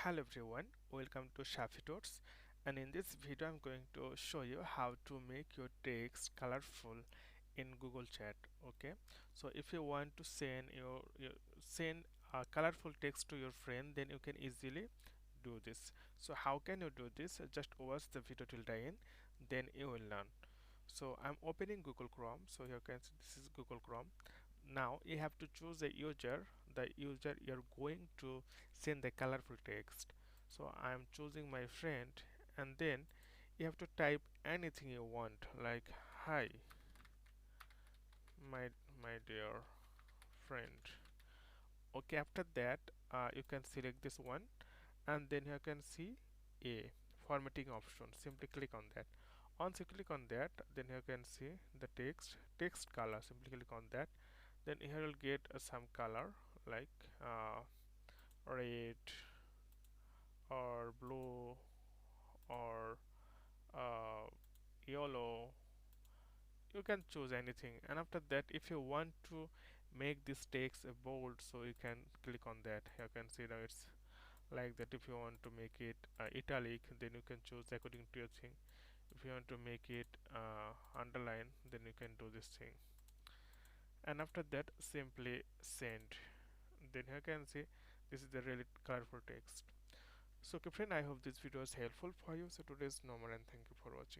Hello everyone, welcome to Shafi Tuts, and in this video I'm going to show you how to make your text colorful in Google Chat. Okay, so if you want to send colorful text to your friend, then you can easily do this. So how can you do this? Just watch the video till the end, then you will learn. So I'm opening Google Chrome, so you can see this is Google Chrome. Now you have to choose the user you're going to send the colorful text. So I'm choosing my friend, and then you have to type anything you want, like hi my dear friend. Okay, after that you can select this one, and then you can see a formatting option. Simply click on that. Once you click on that, then you can see the text color. Simply click on that, then here you'll get some color like red or blue or uh, yellow. You can choose anything, and after that if you want to make this text bold, so you can click on that. You can see now it's like that. If you want to make it italic, then you can choose according to your thing. If you want to make it underline, then you can do this thing, and after that simply send. Then you can see this is the really colorful text. So okay friend, I hope this video is helpful for you. So today's normal, and thank you for watching.